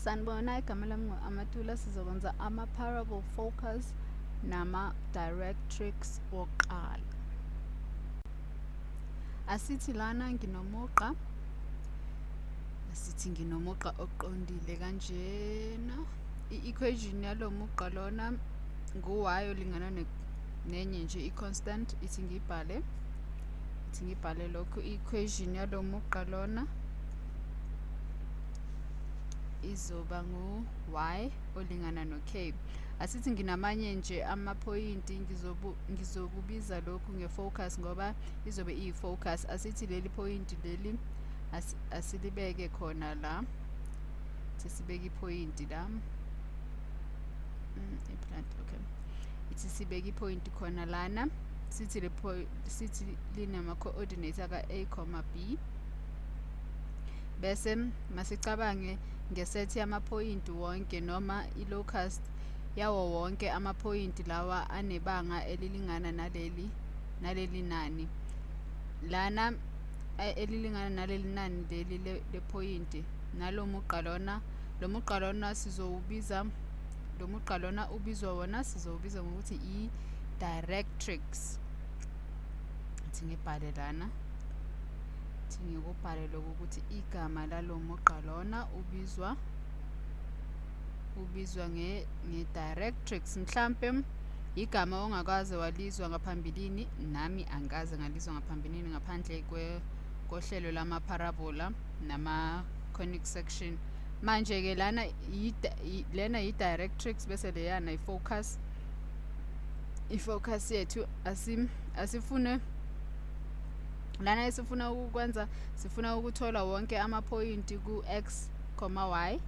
Sanibona, igama lami ngu-Amatula. Sizokwenza ama-parable focus nama-directrix wokuqala. Asithi lana nginomugqa oqondile kanjena. I-equation yalo mugqa lona ngu-y olingana nenye nje i-constant. Ithi ngibhale lokhu. I-equation yalo mugqa lona izoba ngu-y olingana no-k. Asithi nginamanye nje amaphoyinti ngizokubiza lokhu nge-focus ngoba izobe iyi-focus. Asithi leli phoyinti leli asilibeke khona la. Sesibeke iphoyinti la. Okay. Ithi sibeke iphoyinti khona lana. Sithi linama-coordinates aka-a, b. Bese masicabange ngesethi yamaphoyinti wonke noma i-locus yawo wonke amaphoyinti lawa anebanga elilingana naleli nani. Lana elilingana naleli nani leli lephoyinti nalo mugqa lona sizowubiza sizowubiza ngokuthi i-directrix. Ithi ngibhale lana. Ngikubhale lokhu ukuthi igama lalo mugqa lona ubizwa nge-directrix. Mhlampe igama ongakaze walizwa ngaphambilini, nami angikaze ngalizwa ngaphambilini ngaphandle kohlelo lama-parabola nama-conic section. Manje-ke lena yi-directrix bese leyana i-focus. I-focus yethu asifune lana esifuna ukukwenza, sifuna ukuthola wonke amaphoyinti ku-x, y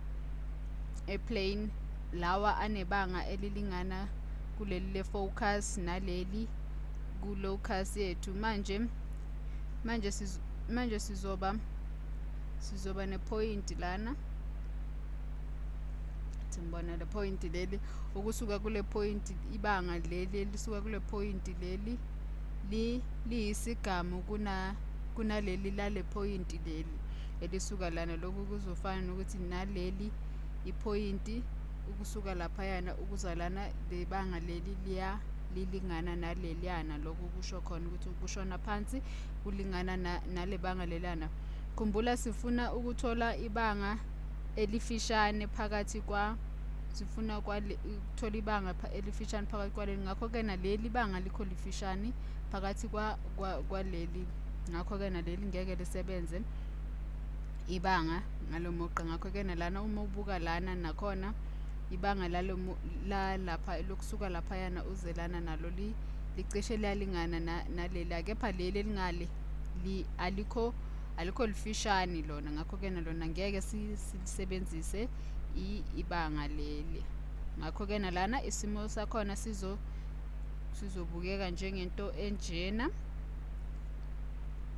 eplane lawa anebanga elilingana kuleli le-focus naleli ku-locus yethu. Manje sizoba nephoyinti lana. Simbona le phoyinti leli ukusuka kule phoyinti, ibanga leli elisuka kule phoyinti leli liyisigamu kunaleli lale phoyinti leli elisuka lana. Lokhu kuzofana nokuthi naleli iphoyinti ukusuka laphayana ukuzalana lebanga leli lilingana naleliyana. Lokhu kusho khona ukuthi ukushona phansi kulingana nalebanga lelana. Khumbula sifuna ukuthola ibanga elifishane phakathi ukuthola ibanga elifishane phakathi kwaleli. Ngakho-ke naleli banga likho lifishane phakathi kwaleli. Ngakho-ke naleli ngeke lisebenze ibanga ngalo mugqa. Ngakho-ke nalana uma ubuka lana nakhona ibanga lapha lokusuka laphayana uze lana nalo licishe liyalingana naleli. Kepha leli elingale alikho lifishane lona. Ngakho-ke nalona ngeke silisebenzise ibanga leli. Ngakho-ke nalana isimo sakhona sizobukeka njengento enjena.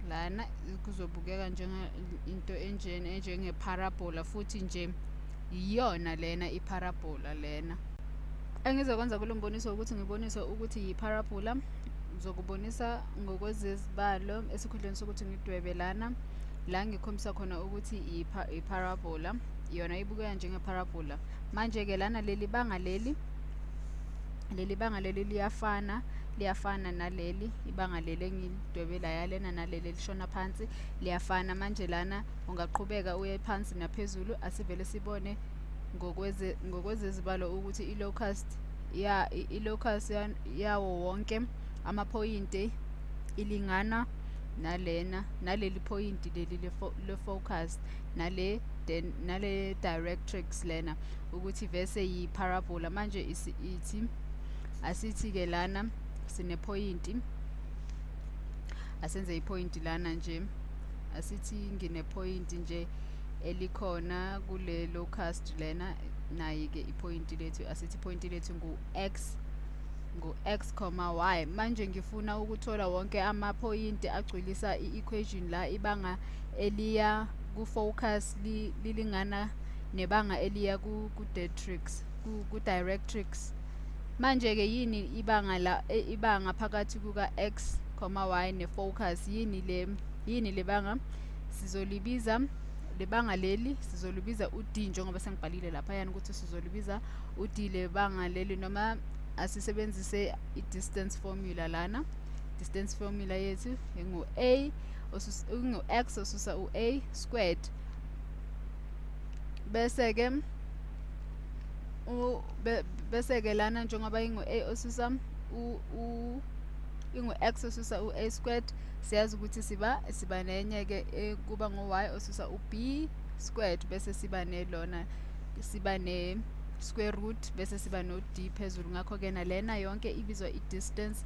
Lana kuzobukeka njengento enjenge-parabola futhi nje iyona lena i-parabola lena. Engizokwenza kulo mboniso ukuthi ngibonise ukuthi yi-parabola. Ngizokubonisa ngokwezezibalo esikhundleni sokuthi ngidwebe lana. La ngikhombisa khona ukuthi i-parabola yona ibukeka njenge-parabola. Manje-ke lana leli banga leli liyafana naleli ibanga leli engidwebe layalena naleli elishona phansi liyafana. Manje lana ungaqhubeka uye phansi naphezulu asivele sibone ngokwezezibalo ukuthi i-locus yawo wonke amaphoyinti ilingana naleli phoyinti leli le-focus nale directrix lena ukuthi vese yi-parabola. Manje asithi-ke lana sinephoyinti, asenze iphoyinti lana nje. Asithi nginephoyinti nje elikhona kule locus lena, nayi-ke iphoyinti lethu. Asithi iphoyinti lethu ngu-x, y. Manje ngifuna ukuthola wonke amaphoyinti agcwilisa i-equation la ibanga eliya ku-focus lilingana nebanga eliya ku-directrix. Manje-ke yini ibanga phakathi kuka-x, y ne-focus? Yini le banga? Sizolibiza lebanga leli sizolibiza u-d njengoba sengibhalile laphayana ukuthi sizolibiza u-d lebanga leli, noma asisebenzise i-distance formula lana. Distance formula yethu ingu-a ingu-x osusa u-a squared, bese-ke bese-ke lana njengoba ingu-a osusa ingu-x osusa u-a squared, siyazi ukuthi siba nenye-ke kuba ngu-y osusa u-b squared, bese siba siba ne-square root, bese siba no-d phezulu. Ngakho-ke nalena yonke ibizwa i-distance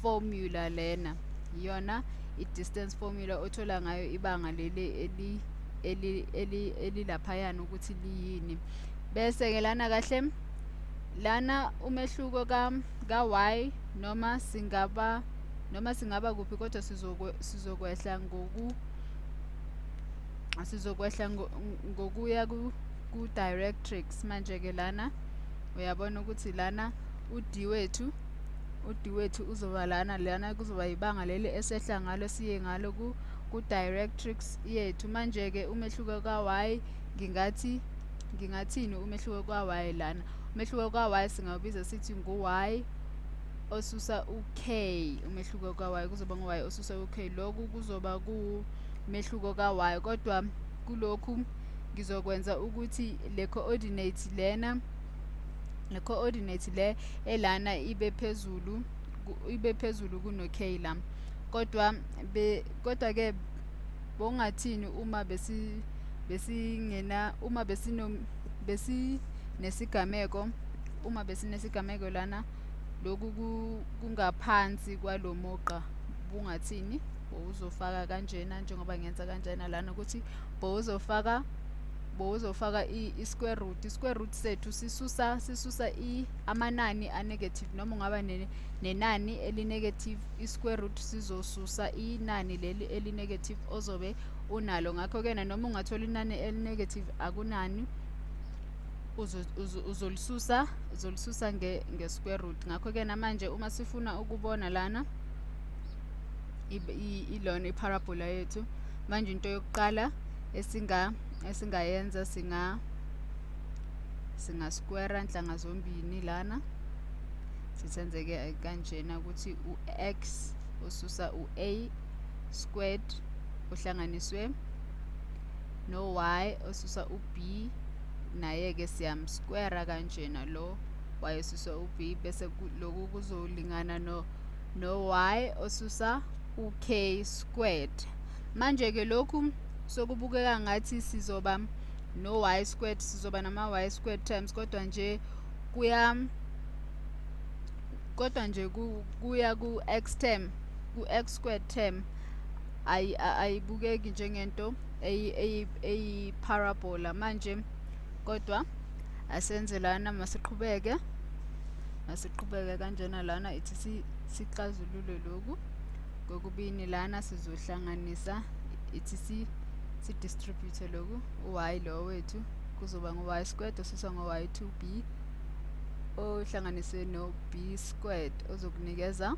formula. Lena iyona i-distance formula othola ngayo ibanga leli elilaphayana ukuthi liyini. Bese-ke lana kahle, lana umehluko ka-y noma singaba kuphi, kodwa sizokwehla ngokuya ku-directrix. Manje-ke lana uyabona ukuthi lana u-d wethu uzoba lana kuzoba ibanga leli esehla ngalo siye ngalo ku-directrix yethu. Manje-ke umehluko ka-y ngingathini umehluko ka-y lana? Umehluko ka-y singawubiza sithi ngu-y osusa u-k. Umehluko ka-y kuzoba ngu-y osusa u-k. Lokhu kuzoba kumehluko ka-y, kodwa kulokhu ngizokwenza ukuthi le coordinate le elana ibe phezulu kuno-k la. Kodwa-ke bongathini uma besinesigameko lana loku kungaphansi kwalomuqa, bungathini? Bowuzofaka kanjena njengoba ngenza kanjena lana ukuthi bowuzofaka i-square root. I-square root sethu sisusa amanani a-negative, noma ungaba nenani eli-negative, i-square root sizosusa inani leli eli-negative ozobe unalo. Ngakho-ke noma ungathola inani eli-negative akunani, uzolisusa nge-square root. Ngakho-ke namanje uma sifuna ukubona lana ilona i-parabola yethu, manje into yokuqala esingayenza singasquare nhlanga zombini lana, sisenzeke kanjena ukuthi u-x osusa u-a squared uhlanganiswe no-y osusa u-b, naye-ke siyamsquare kanjena lo y osusa u-b, bese lokhu kuzolingana no-y osusa u-k squared. Manje-ke lokhu sokubukeka ngathi sizoba no-y squared, sizoba nama-y squared times, kodwa nje kuya ku-x term, ku-x squared term ayibukeki njengento eyi-parabola manje. Kodwa asenze lana, masiqhubeke kanjena lana, ithi sixazulule lokhu kokubini lana, sizohlanganisa ithi si-distribute lokhu u-y lo wethu kuzoba ngu-y squared osusa ngo-y 2b ohlanganiswe no-b squared ozokunikeza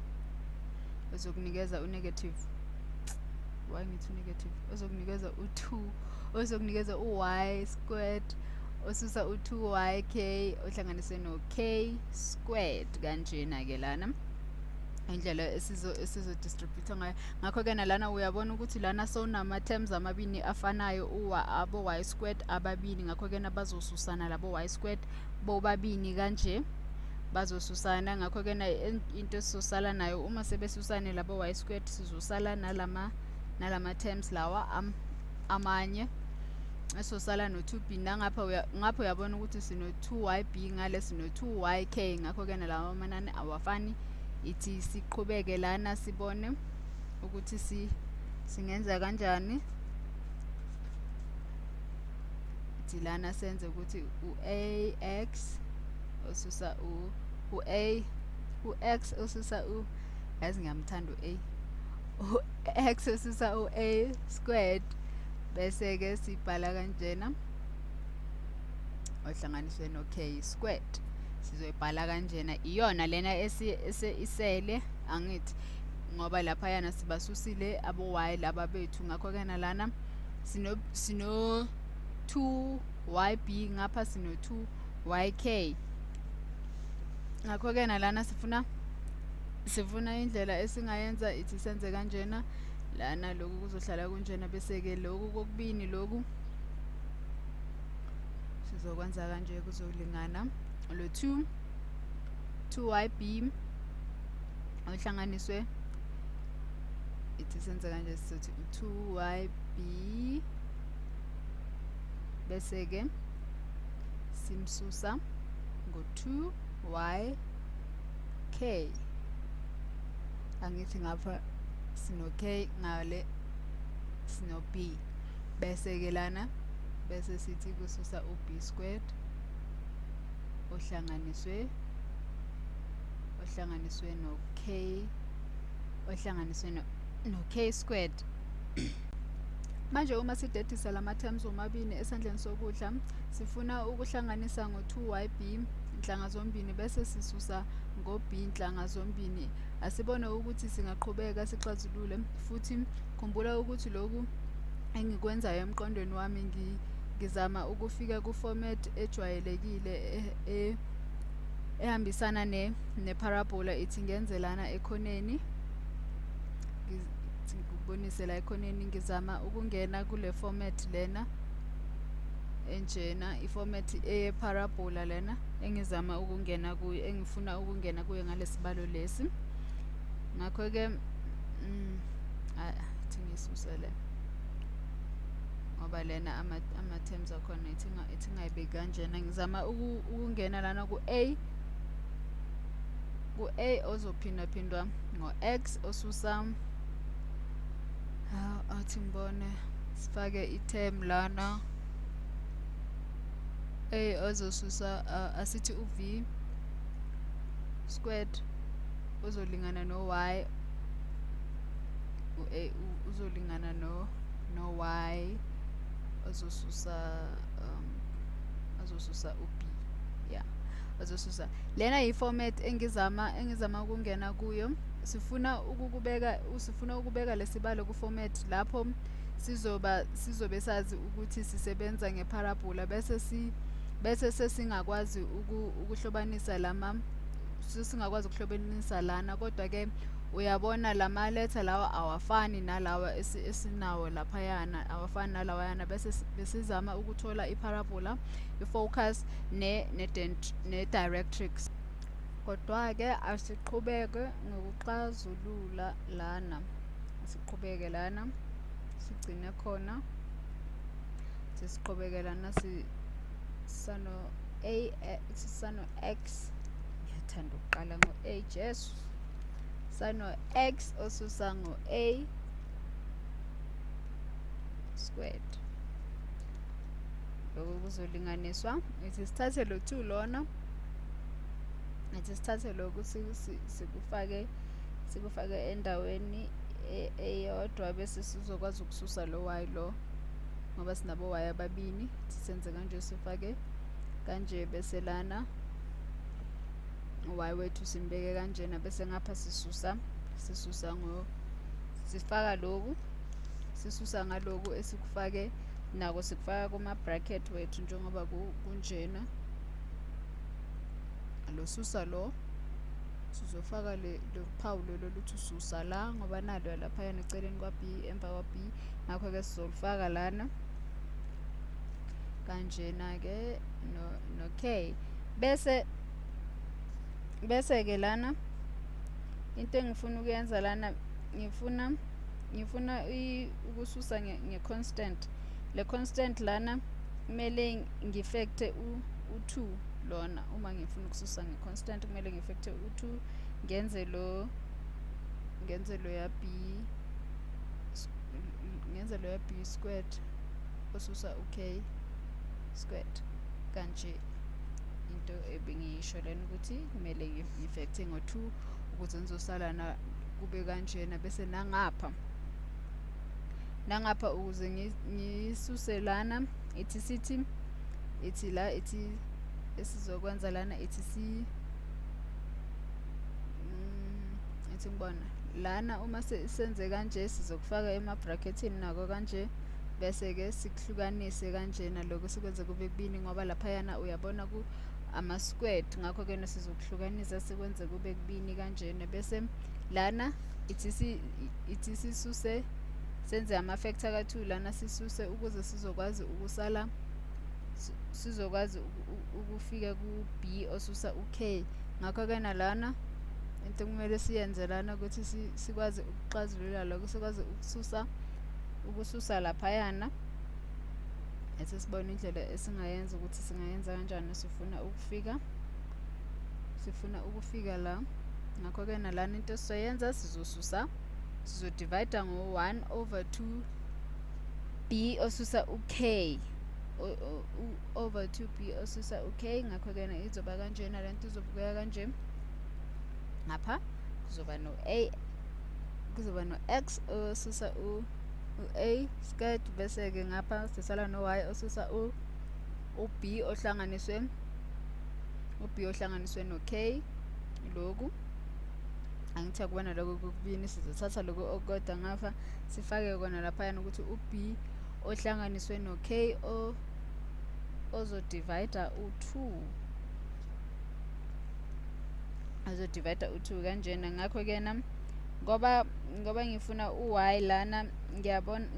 u-negative, why ngithi u-negative, ozokunikeza u-y squared osusa u-2yk ohlanganiswe no-k squared. Kanjena-ke lana indlela esizo-distribute ngayo. Ngakho-ke nalana uyabona ukuthi lana sonama-terms amabini afanayo, abo-y squared ababili. Ngakho-ke bazosusana labo-y squared bobabini kanje, bazosusana. Ngakho-ke into esizosala nayo uma sebesusane labo-y squared, sizosala nalama-terms lawa amanye, esizosala no-2b. Ngapha uyabona ukuthi sino-2yb ngale sino-2yk. Ngakho-ke nalawa amanani awafani. Ithi siqhubeke lana sibone ukuthi singenza kanjani. Ithi lana senze ukuthi u-ax osusa u-x osusa yazi ngiyamthanda u-x osusa u-a squared, bese-ke sibhala kanjena ohlanganiswe no-k squared. Sizoyibhala kanjena, iyona lena isele angithi, ngoba laphayana sibasusile abo-y laba bethu. Ngakho-ke nalana sino 2yb ngapha sino 2yk. Ngakho-ke nalana sifuna indlela esingayenza ithi senze kanjena. Lana lokhu kuzohlala kunjena, bese-ke lokhu kokubini lokhu sizokwenza kanje, kuzolingana lo 2yb ohlanganiswe, ithi senze kanje, sizothi 2yb bese-ke simsusa ngo-2yk. Angithi ngapha sino k, ngale sino b, bese-ke lana bese sithi kususa u-b squared ohlanganiswe no-k squared. Manje uma sidedisa lama terms omabili esandleni sokudla, sifuna ukuhlanganisa ngo-2yb inhlanga zombini bese sisusa ngo-b inhlanga zombini. Asibone ukuthi singaqhubeka sixazulule, futhi khumbula ukuthi lokhu engikwenzayo emqondweni wami ngizama ukufika ku-format ejwayelekile ehambisana ne-parabola. Ithi ngenze lana ekhoneni, ngikubonise la ekhoneni, ngizama ukungena kule format lena enjena, i-format eye-parabola lena engizama ukungena kuyo, engifuna ukungena kuyo ngalesibalo lesi. Ngakho-ke ithi ngisusele ngoba lena ama-terms akhona ithi ngayibeki kanjena. Ngizama ukungena lana ku-a ozophindwaphindwa ngo-x osusa, athi ngibone, sifake i-term lana a ozosusa asithi u-v squared uzolingana no-y, u-a uzolingana no-y ozosusa u-b, yeah, ozosusa. Lena yi-format engizama ukungena kuyo. Sifuna ukubeka lesibalo ku-format lapho sizobe sazi ukuthi sisebenza nge-parabola, bese sesingakwazi ukuhlobanisa lana, kodwa-ke uyabona lama letter lawa awafani nalawa esinawo laphayana, awafani nalawayana. Bese besizama ukuthola i-parabola, i-focus ne-directrix. Kodwa-ke asiqhubeke ngokuxazulula lana, sigcine khona, sesiqhubeke lana sano x, ngiyathanda ukuqala ngo-a, Jesu, sano x osusa ngo-a squared. Lokhu kuzolinganiswa, ithi sithathe lo 2 lona, ithi sithathe lokhu sikufake endaweni eyodwa, bese sizokwazi ukususa lo y lo ngoba sinabo y ababini. Senze kanje, sifake kanje, bese lana y wethu simbeke kanjena, bese ngapha sifaka lokhu, sisusa ngaloku esikufake nako, sikufaka kuma-bracket wethu njengoba kunjena. Lo susa lo sizofaka le phawu lolo luthi susa la, ngoba nalo laphayana eceleni kwa-b, emva kwa-b. Ngakho-ke sizolifaka lana kanjena-ke no-k, bese-ke lana into engifuna ukuyenza lana, ngifuna ukususa nge-constant. Le constant lana kumele ngifactor u-2 lona. Uma ngifuna ukususa nge-constant kumele ngifactor u-2, ngenze lo ya b squared osusa u-k squared. Kanje into ebengiyisho lena ukuthi kumele ngifactor ngo-2 ukuze ngizosala na kube kanjena. Bese nangapha ukuze ngisuse lana, ithi esizokwenza lana, ithi ngibona lana uma senze kanje sizokufaka ema-bracketini nako kanje, bese-ke sikuhlukanise kanjena lokho sikwenze kube kubini ngoba laphayana uyabona ama-squared, ngakho-ke sizokuhlukanisa sikwenze kube kubini kanjena. Bese lana ithi sisuse senze ama-factor ka-2 lana sisuse ukuze sizokwazi ukusala sizokwazi ukufika ku-b osusa u-k. Ngakho-ke nalana into kumele siyenze lana ukuthi sikwazi ukuxazulula lokho, sikwazi ukususa laphayana bese sibona indlela esingayenza ukuthi singayenza kanjani. Sifuna ukufika la. Ngakho-ke nalana into sizoyenza sizodivide ngo-1 over 2 b osusa u-k over 2b osusa u-k. Ngakho-ke izoba kanjena lento izobukeka kanje. Ngapha kuzoba no-x osusa u-a squared, bese-ke ngapha sisala no-y osusa u-b ohlanganiswe no-k. Lokhu angithi akubona lokho kokubini, sizothatha lokho okukodwa ngapha sifake kona laphayana ukuthi u-b ohlanganiswe no-k ozodivida u-2 kanjena. Ngakho-ke ngoba ngifuna u-y lana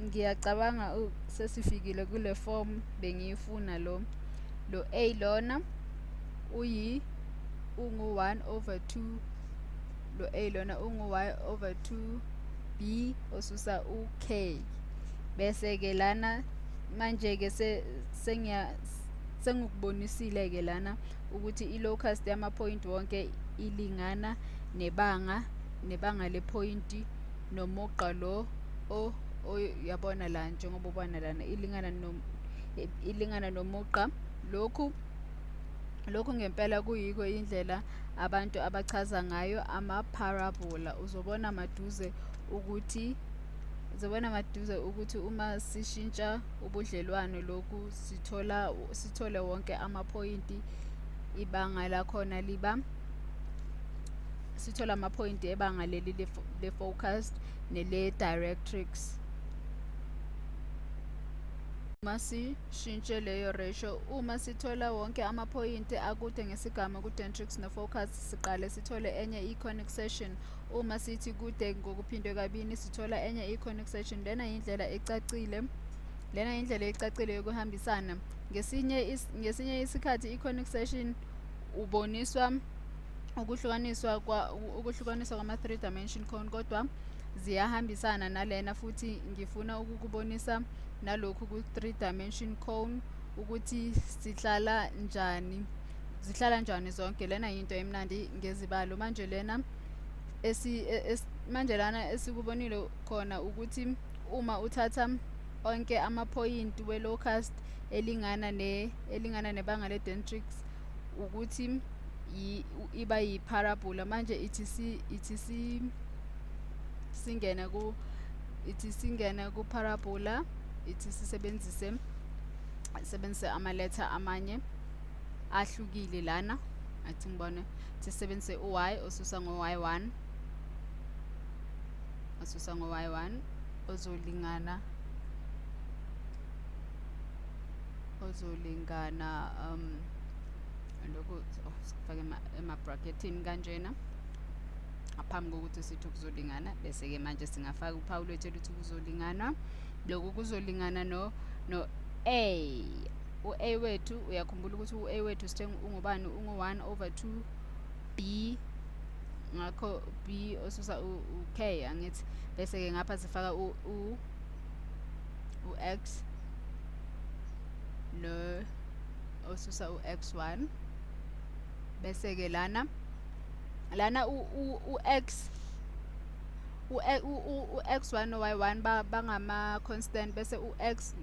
ngiyacabanga sesifikile kule form bengiyifuna. Lo a lona ungu-1 over 2, lo a lona ungu-y over 2 b osusa u-k. Bese-ke lana manje-ke sengikubonisile-ke lana ukuthi i-locus yama-point wonke ilingana nebanga le-point nomugqa lo yabona la, njengoba ubona lana ilingana nomugqa. Lokhu ngempela kuyiko indlela abantu abachaza ngayo ama-parabola. Uzobona maduze ukuthi uma sishintsha ubudlelwano lokhu sithole wonke ama-point, ibanga lakhona sithola ama-point ebanga leli le-focused nele-directrix. Uma sishintshe leyo ratio, uma sithola wonke ama-point akude ngesigama ku-directrix ne-focus, siqale sithole enye i-conic section. Uma sithi kude ngokuphindwe kabini sithola enye i-conic section. Lena indlela ecacile yokuhambisana. Ngesinye isikhathi i-conic section uboniswa ukuhlukaniswa kwama-3 dimension cone, kodwa ziyahambisana nalena futhi ngifuna ukukubonisa nalokhu ku-3 dimension cone ukuthi zihlala njani zonke. Lena yinto emnandi ngezibalo. Manje lana esikubonile khona ukuthi uma uthatha onke ama-point we-locus elingana nebanga le-directrix ukuthi iba yi-parabola. Manje ithi singene ku-parabola, ithi sisebenzise ama-letter amanye ahlukile lana. Athi ngibone sisebenzise u-y osusa ngo-y1 ozolingana lokhu sifake ema-bracketini kanjena ngaphambi kokuthi sithi kuzolingana. Bese-ke manje singafaka uphawu lwethu elithi kuzolingana. Lokhu kuzolingana no-a. U-a wethu uyakhumbula ukuthi u-a wethu sithe ungubani? Ungu-1 over 2 b, ngakho b osusa u-k angithi. Bese-ke ngapha sifaka u-x lo osusa u-x1. Bese-ke lana u-x1 no-y1 bangama-constant, bese u-x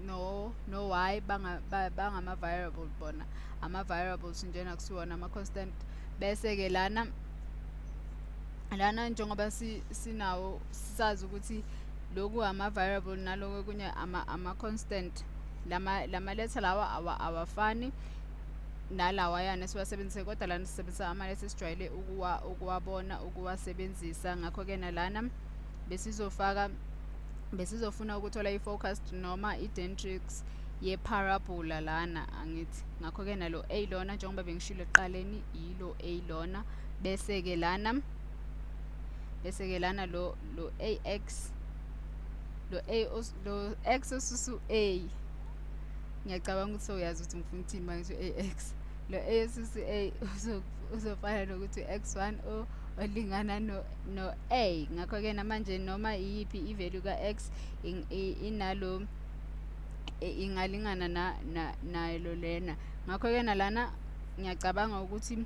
no-y bangama-variable, bona ama-variables njena kusiwona ama-constant. Bese-ke lana njengoba sazi ukuthi lokhu ama-variable naloko kunye ama-constant, lama-letter lawa awafani nalawayana siwasebenzise, kodwa lana sisebenzisa ama-letter esijwayele ukuwabona ukuwasebenzisa. Ngakho-ke nalana besizofaka besizofuna ukuthola i-focused noma i-dentrix ye-parabola lana angithi. Ngakho-ke nalo A lona njengoba bengishilo ekuqaleni yilo A lona, bese-ke lana lo AX lo X osusu A, ngiyacabanga ukuthi soyazi ukuthi ngifuna ukuthini manje AX. Lo A osusu A uzofana nokuthi x1 olingana no A. Ngakho-ke namanje noma iyiphi i-value ka-x inalo ingalingana nalo lena. Ngakho-ke nalana ngiyacabanga ukuthi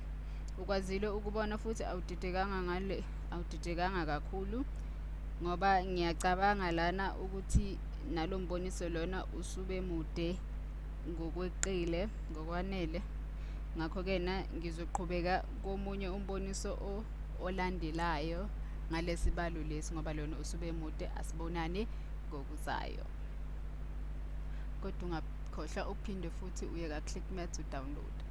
ukwazile ukubona futhi awudidekanga kakhulu, ngoba ngiyacabanga lana ukuthi nalo mboniso lona usube mude ngokweqile ngokwanele. Ngakho-ke ngizoqhubeka komunye umboniso olandelayo ngalesibalo lesi, ngoba lona usube mude. Asibonane ngokuzayo, kodwa ungakhohlwa ukuphinde futhi uye ka-ClickMaths udownload.